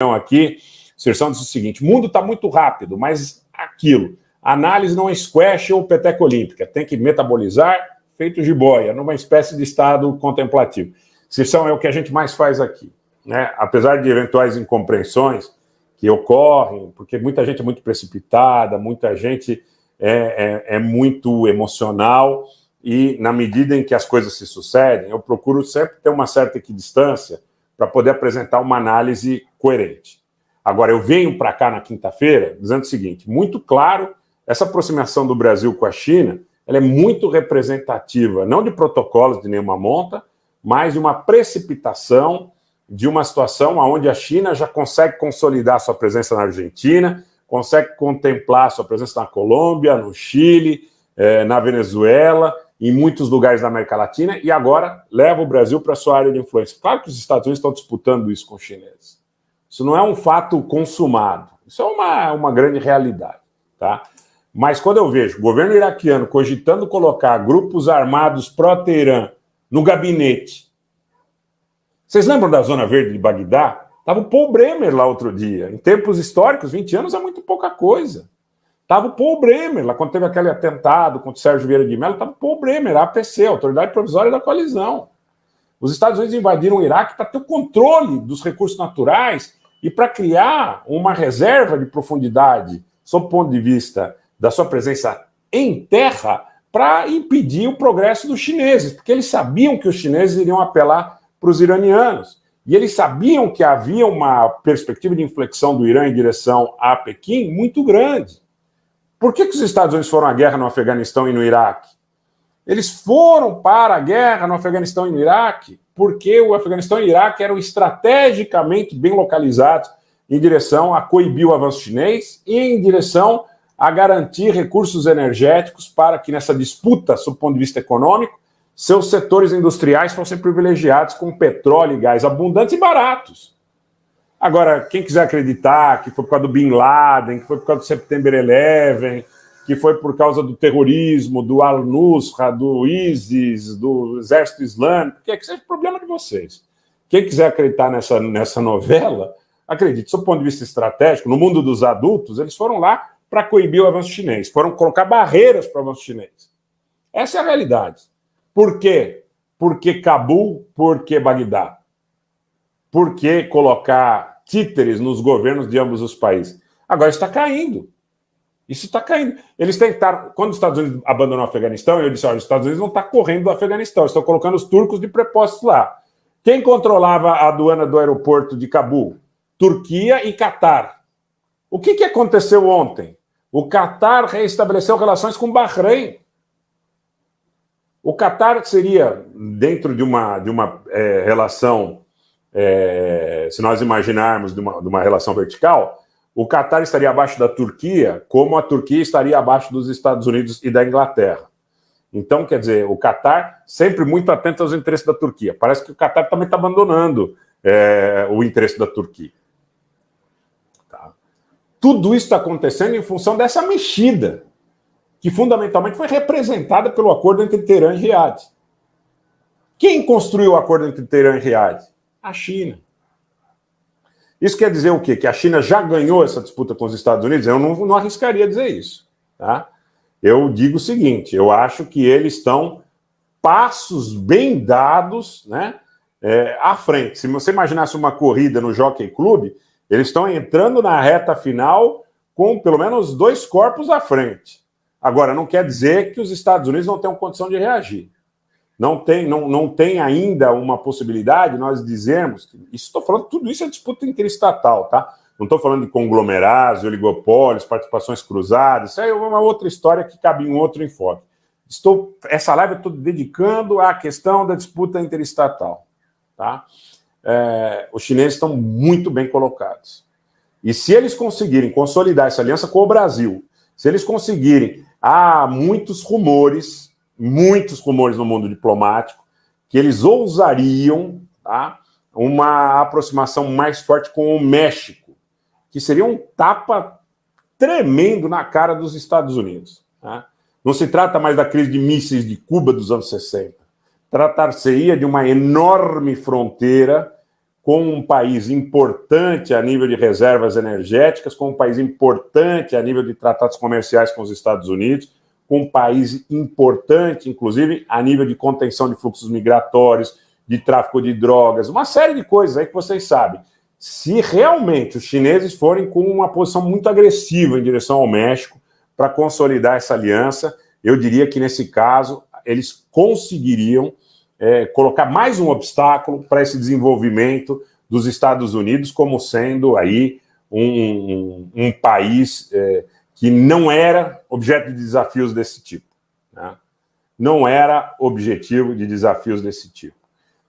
aqui, Serção disse o seguinte: o mundo está muito rápido, mas aquilo, a análise não é squash ou peteca olímpica, tem que metabolizar feito jiboia, numa espécie de estado contemplativo. Serção, é o que a gente mais faz aqui, né? Apesar de eventuais incompreensões que ocorrem, porque muita gente é muito precipitada, muita gente é muito emocional, e na medida em que as coisas se sucedem, eu procuro sempre ter uma certa equidistância para poder apresentar uma análise coerente. Agora, eu venho para cá na quinta-feira dizendo o seguinte: muito claro, essa aproximação do Brasil com a China, ela é muito representativa, não de protocolos de nenhuma monta, mas de uma precipitação de uma situação onde a China já consegue consolidar sua presença na Argentina, consegue contemplar sua presença na Colômbia, no Chile, na Venezuela, em muitos lugares da América Latina, e agora leva o Brasil para a sua área de influência. Claro que os Estados Unidos estão disputando isso com os chineses. Isso não é um fato consumado. Isso é uma grande realidade, tá? Mas quando eu vejo o governo iraquiano cogitando colocar grupos armados pró-Teherã no gabinete... Vocês lembram da Zona Verde de Bagdá? Estava o Paul Bremer lá outro dia. Em tempos históricos, 20 anos é muito pouca coisa. Estava o Paul Bremer, lá quando teve aquele atentado contra o Sérgio Vieira de Mello, estava o Paul Bremer, a APC, a Autoridade Provisória da Coalizão. Os Estados Unidos invadiram o Iraque para ter o controle dos recursos naturais e para criar uma reserva de profundidade, sob o ponto de vista da sua presença em terra, para impedir o progresso dos chineses, porque eles sabiam que os chineses iriam apelar para os iranianos. E eles sabiam que havia uma perspectiva de inflexão do Irã em direção a Pequim muito grande. Por que os Estados Unidos foram à guerra no Afeganistão e no Iraque? Eles foram para a guerra no Afeganistão e no Iraque porque o Afeganistão e o Iraque eram estrategicamente bem localizados em direção a coibir o avanço chinês e em direção a garantir recursos energéticos para que nessa disputa, sob o ponto de vista econômico, seus setores industriais fossem privilegiados com petróleo e gás abundantes e baratos. Agora, quem quiser acreditar que foi por causa do Bin Laden, que foi por causa do September 11, que foi por causa do terrorismo, do Al-Nusra, do ISIS, do Exército Islâmico, que seja problema de vocês. Quem quiser acreditar nessa novela, acredite, do ponto de vista estratégico, no mundo dos adultos, eles foram lá para coibir o avanço chinês, foram colocar barreiras para o avanço chinês. Essa é a realidade. Por quê? Por que Cabul? Por que Bagdá? Por que colocar títeres nos governos de ambos os países? Agora está caindo. Isso está caindo. Eles tentaram... Quando os Estados Unidos abandonou o Afeganistão, eu disse, olha, os Estados Unidos não estão correndo do Afeganistão, estão colocando os turcos de prepostos lá. Quem controlava a aduana do aeroporto de Cabul? Turquia e Catar. O que aconteceu ontem? O Catar reestabeleceu relações com o Bahrein. O Catar seria, dentro de uma relação... se nós imaginarmos de uma relação vertical, o Catar estaria abaixo da Turquia, como a Turquia estaria abaixo dos Estados Unidos e da Inglaterra. Então, quer dizer, o Catar sempre muito atento aos interesses da Turquia. Parece que o Catar também está abandonando o interesse da Turquia. Tá? Tudo isso está acontecendo em função dessa mexida, que fundamentalmente foi representada pelo acordo entre Teherã e Riad. Quem construiu o acordo entre Teherã e Riad? A China. Isso quer dizer o quê? Que a China já ganhou essa disputa com os Estados Unidos? Eu não arriscaria dizer isso. Tá? Eu digo o seguinte, eu acho que eles estão passos bem dados, né, à frente. Se você imaginasse uma corrida no Jockey Club, eles estão entrando na reta final com pelo menos 2 corpos à frente. Agora, não quer dizer que os Estados Unidos não tenham condição de reagir. Não tem ainda uma possibilidade nós dizermos que estou falando, tudo isso é disputa interestatal, tá? Não estou falando de conglomerados, oligopólios, participações cruzadas, isso é uma outra história que cabe em outro enfoque. Essa live eu estou dedicando à questão da disputa interestatal, tá? Os chineses estão muito bem colocados. E se eles conseguirem consolidar essa aliança com o Brasil, se eles conseguirem, há muitos rumores no mundo diplomático, que eles ousariam, tá, uma aproximação mais forte com o México, que seria um tapa tremendo na cara dos Estados Unidos. Tá? Não se trata mais da crise de mísseis de Cuba dos anos 60. Tratar-se-ia de uma enorme fronteira com um país importante a nível de reservas energéticas, com um país importante a nível de tratados comerciais com os Estados Unidos, com um país importante, inclusive, a nível de contenção de fluxos migratórios, de tráfico de drogas, uma série de coisas aí que vocês sabem. Se realmente os chineses forem com uma posição muito agressiva em direção ao México para consolidar essa aliança, eu diria que, nesse caso, eles conseguiriam colocar mais um obstáculo para esse desenvolvimento dos Estados Unidos como sendo aí um país que não era objeto de desafios desse tipo, né? Não era objetivo de desafios desse tipo.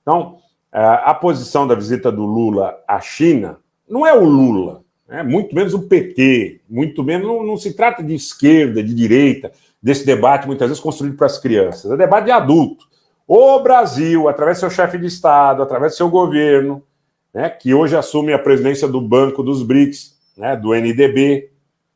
Então, a posição da visita do Lula à China não é o Lula, né? Muito menos o PT, muito menos, não se trata de esquerda, de direita, desse debate muitas vezes construído para as crianças, é debate de adulto. O Brasil, através do seu chefe de Estado, através do seu governo, né, que hoje assume a presidência do Banco dos BRICS, né, do NDB,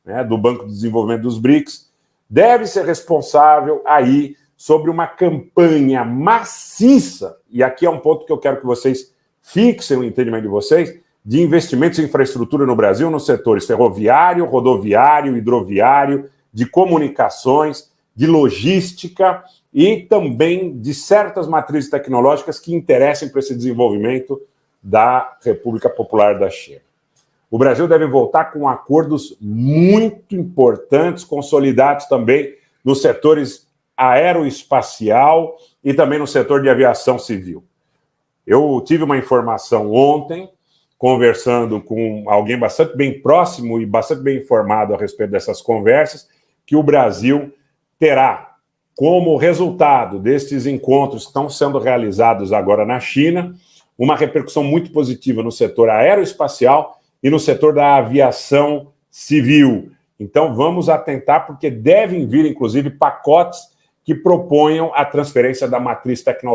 né, do Banco de Desenvolvimento dos BRICS, deve ser responsável aí sobre uma campanha maciça, e aqui é um ponto que eu quero que vocês fixem o entendimento de vocês, de investimentos em infraestrutura no Brasil nos setores ferroviário, rodoviário, hidroviário, de comunicações, de logística e também de certas matrizes tecnológicas que interessem para esse desenvolvimento da República Popular da China. O Brasil deve voltar com acordos muito importantes, consolidados também nos setores aeroespacial e também no setor de aviação civil. Eu tive uma informação ontem, conversando com alguém bastante bem próximo e bastante bem informado a respeito dessas conversas, que o Brasil terá, como resultado destes encontros que estão sendo realizados agora na China, uma repercussão muito positiva no setor aeroespacial e no setor da aviação civil. Então, vamos atentar, porque devem vir, inclusive, pacotes que proponham a transferência da matriz tecnológica